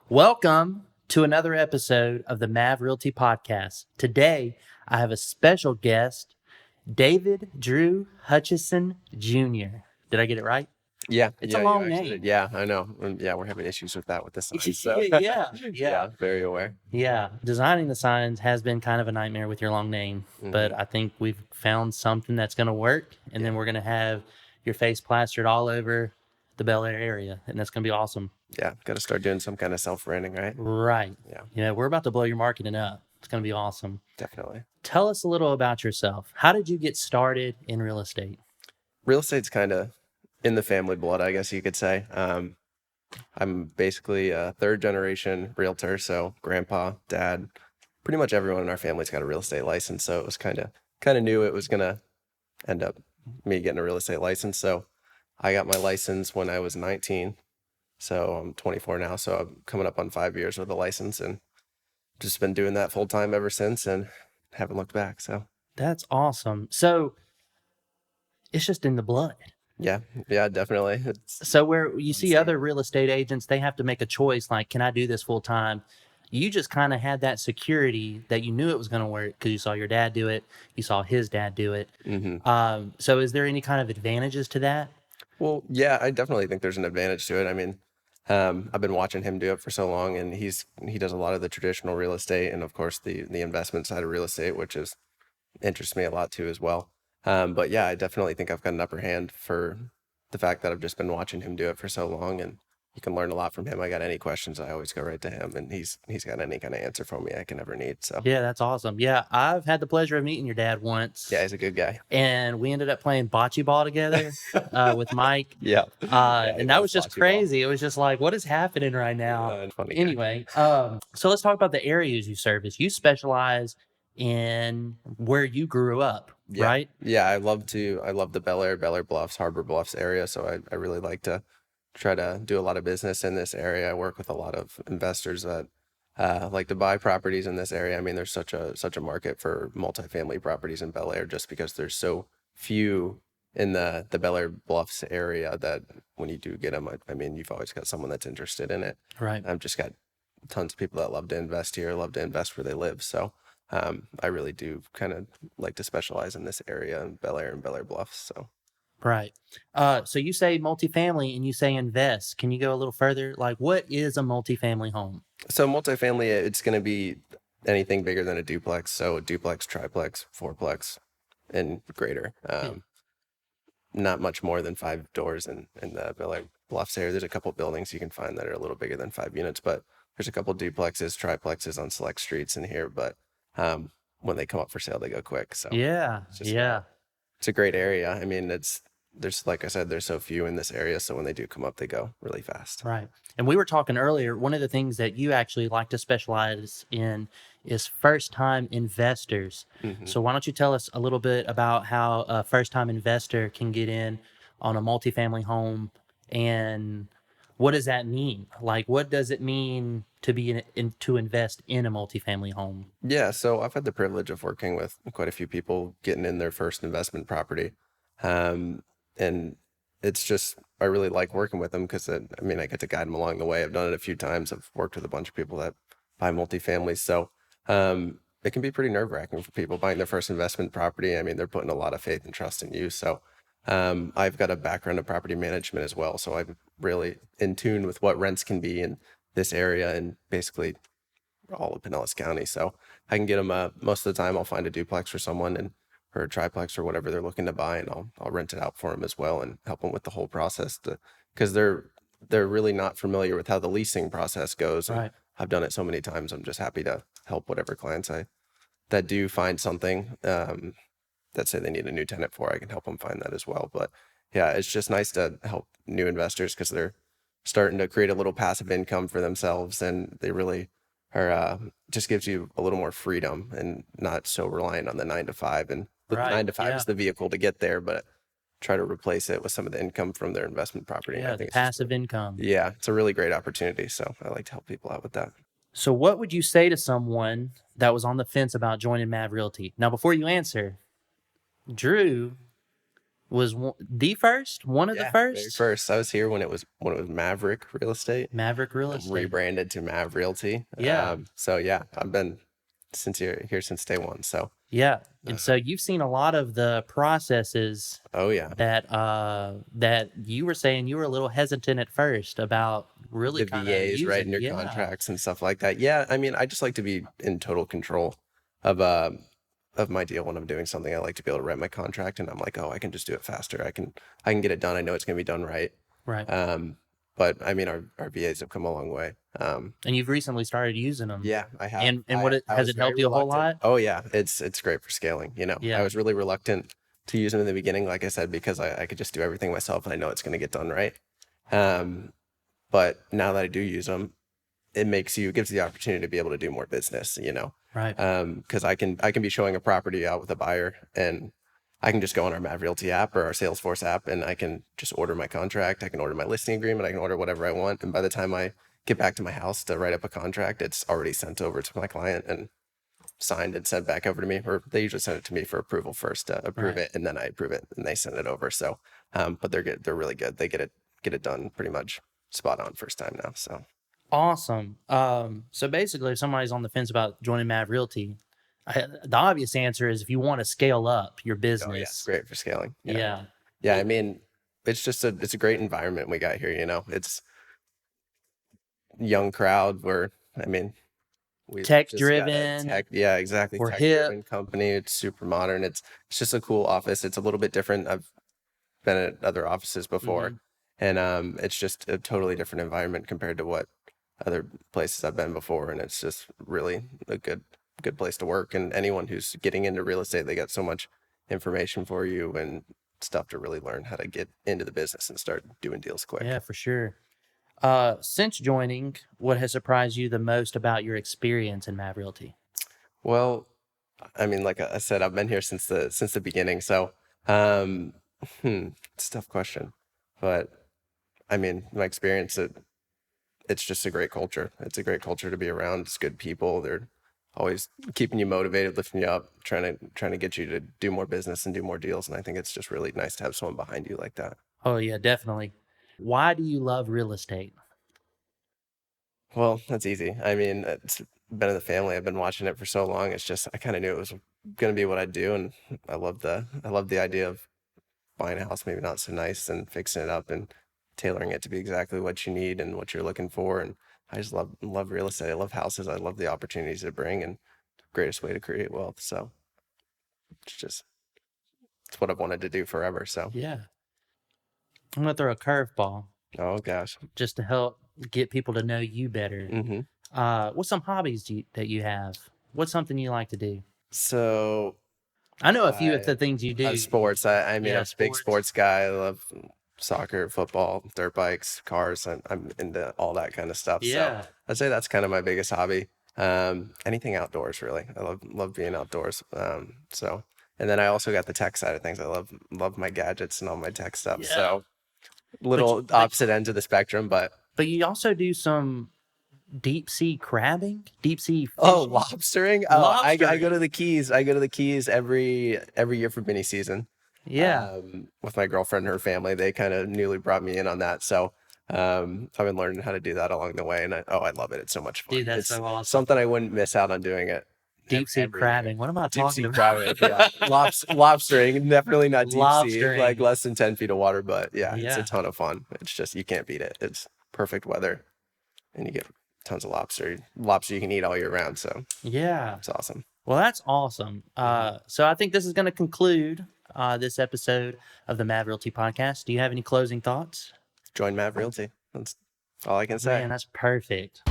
Welcome to another episode of the MavRealty Podcast. Today, I have a special guest, David Drew Hutcheson Jr. Did I get it right? Yeah, It's a long you actually name. did. Yeah, I know. Yeah, we're having issues with that with the signs. So. Yeah. Very aware. Yeah, designing the signs has been kind of a nightmare with your long name, but I think we've found something that's going to work, and then we're going to have your face plastered all over the Bel Air area, and that's going to be awesome. Yeah, got to start doing some kind of self-branding, right? Right. Yeah. Yeah, we're about to blow your marketing up. It's going to be awesome. Definitely. Tell us a little about yourself. How did you get started in real estate? Real estate's kind of in the family blood, I guess you could say. I'm basically a third generation realtor, so grandpa, dad, pretty much everyone in our family's got a real estate license. So it was kind of knew it was gonna end up me getting a real estate license. So I got my license when I was 19. So I'm 24 now. So I'm coming up on 5 years with a license and just been doing that full time ever since and haven't looked back. So That's awesome. So it's just in the blood. yeah, definitely. So where you see other real estate agents, they have to make a choice like, can I do this full time? You just kind of had that security that you knew it was going to work because you saw your dad do it. You saw his dad do it. So is there any kind of advantages to that? Well, yeah, I definitely think there's an advantage to it. I mean, I've been watching him do it for so long, and he does a lot of the traditional real estate, and of course the investment side of real estate, which interests me a lot too as well. But yeah, I definitely think I've got an upper hand for the fact that I've just been watching him do it for so long, and you can learn a lot from him. I got any questions, I always go right to him, and he's got any kind of answer for me I can ever need. So Yeah, that's awesome. Yeah, I've had the pleasure of meeting your dad once. yeah, he's a good guy. And we ended up playing bocce ball together with Mike. Yeah. And that was just crazy. It was just like, what is happening right now? Funny guy. Anyway, so let's talk about the areas you service. You specialize in where you grew up, Yeah. right? Yeah, I love the Bel Air Bluffs, Harbor Bluffs area. So I really like to try to do a lot of business in this area. I work with a lot of investors that like to buy properties in this area. I mean, there's such a market for multifamily properties in Bel Air just because there's so few in the Bel Air Bluffs area that when you do get them, I mean, you've always got someone that's interested in it. Right. I've just got tons of people that love to invest here, love to invest where they live. So I really do kind of like to specialize in this area in Bel Air and Bel Air Bluffs. So. Right. So you say multifamily and you say invest. Can you go a little further? Like, what is a multifamily home? So multifamily, it's going to be anything bigger than a duplex. So a duplex, triplex, fourplex, and greater. Not much more than 5 doors in the Bel Air Bluffs area. There's a couple buildings you can find that are a little bigger than 5 units, but there's a couple duplexes, triplexes on select streets in here. But when they come up for sale, they go quick. So Yeah. it's a great area. I mean, there's like I said, there's so few in this area, so when they do come up, they go really fast. Right. And we were talking earlier, one of the things that you actually like to specialize in is first-time investors. So why don't you tell us a little bit about how a first-time investor can get in on a multifamily home, and what does that mean? Like, what does it mean to be to invest in a multifamily home? Yeah, so I've had the privilege of working with quite a few people getting in their first investment property. And it's just, I really like working with them because I get to guide them along the way. I've done it a few times. I've worked with a bunch of people that buy multifamilies. So it can be pretty nerve-wracking for people buying their first investment property. I mean, they're putting a lot of faith and trust in you. So I've got a background in property management as well. So I'm really in tune with what rents can be in this area and basically all of Pinellas County. So I can get them, most of the time I'll find a duplex for someone or a triplex or whatever they're looking to buy, and I'll rent it out for them as well and help them with the whole process because they're really not familiar with how the leasing process goes. Right. I've done it so many times. I'm just happy to help whatever clients that do find something that say they need a new tenant for. I can help them find that as well. But yeah, it's just nice to help new investors because they're starting to create a little passive income for themselves, and they really are just gives you a little more freedom and not so reliant on the 9 to 5. And the Right, 9 to 5 yeah. is the vehicle to get there, but try to replace it with some of the income from their investment property. Yeah, I the think it's just passive income. yeah, it's a really great opportunity. So I like to help people out with that. So what would you say to someone that was on the fence about joining MavRealty? Now, before you answer, Drew was the first, one of the Yeah, very first. first. I was here when it was Maverick Real Estate, Maverick Real Estate. rebranded to MavRealty. Yeah. So yeah, I've been here since day one. So Yeah. And so you've seen a lot of the processes oh yeah, that you were saying you were a little hesitant at first about really the kind of VAs using. writing your Yeah. contracts and stuff like that. Yeah, I mean, I just like to be in total control of my deal when I'm doing something. I like to be able to write my contract, and I'm like, oh, I can just do it faster. I can get it done. I know it's gonna be done right. Right. But I mean, our VAs have come a long way. And you've recently started using them. Yeah, I have. And I has was it very helped you a whole reluctant. lot? Oh yeah, it's great for scaling. You know, Yeah. I was really reluctant to use them in the beginning, like I said, because I could just do everything myself, and I know it's going to get done right. But now that I do use them, it gives you the opportunity to be able to do more business. You know, Right. because I can be showing a property out with a buyer, and I can just go on our MavRealty app or our Salesforce app, and I can just order my contract. I can order my listing agreement. I can order whatever I want, and by the time I get back to my house to write up a contract, it's already sent over to my client and signed and sent back over to me. Or they usually send it to me for approval first to approve Right. it, and then I approve it, and they send it over. So, but they're good. They're really good. They get it done pretty much spot on first time now. So Awesome. So basically, if somebody's on the fence about joining MavRealty, the obvious answer is if you want to scale up your oh yeah, it's business. great for scaling. Yeah. Yeah. I mean, it's just it's a great environment we got here. You know, it's young crowd. I mean, we Tech just got a driven. yeah, exactly. We're Tech hip. driven company. It's super modern. It's just a cool office. It's a little bit different. I've been at other offices before, and it's just a totally different environment compared to what other places I've been before, and it's just really a good place to work. And anyone who's getting into real estate, they got so much information for you and stuff to really learn how to get into the business and start doing deals quick. Yeah, for sure. Since joining, what has surprised you the most about your experience in MavRealty? Well, I mean, like I said, I've been here since the beginning. So, it's a tough question, but I mean, my experience, it's just a great culture. It's a great culture to be around. It's good people. They're always keeping you motivated, lifting you up, trying to get you to do more business and do more deals. And I think it's just really nice to have someone behind you like that. Oh, yeah, definitely. Why do you love real estate? Well, that's easy. I mean, it's been in the family. I've been watching it for so long. It's just I kind of knew it was going to be what I do, and I love the idea of buying a house, maybe not so nice, and fixing it up and tailoring it to be exactly what you need and what you're looking for. And I just love real estate. I love houses. I love the opportunities they bring, and greatest way to create wealth. So it's what I've wanted to do forever. So Yeah. I'm going to throw a curveball oh gosh. just to help get people to know you better. hmm What's some hobbies that you have? What's something you like to do? So I know a few of the things you do. sports. I mean, Yeah, I'm a big sports. sports guy. I love soccer, football, dirt bikes, cars. I'm into all that kind of stuff. Yeah. So I'd say that's kind of my biggest hobby. Anything outdoors, really. I love being outdoors. So and then I also got the tech side of things. I love my gadgets and all my tech stuff. Yeah. So little opposite ends of the spectrum, but But you also do some deep sea crabbing, deep sea fishing. oh, lobstering. Oh, I Lobstering. go to the Keys. I go to the Keys every year for mini season. Yeah. With my girlfriend and her family. They kind of newly brought me in on that. So I've been learning how to do that along the way, and I love it. It's so much fun. Dude, that's It's so awesome. something I wouldn't miss out on doing it. Deep sea every crabbing. What am I Deep talking sea about? crabbing, yeah. Lobstering, definitely not deep sea, Lobstering. like less than 10 feet of water, but yeah, it's Yeah. a ton of fun. It's just, you can't beat it. It's perfect weather, and you get tons of lobster you can eat all year round. So Yeah. it's awesome. Well, that's awesome. So I think this is going to conclude this episode of the MavRealty Podcast. Do you have any closing thoughts? Join MavRealty. That's all I can say. Man, that's perfect.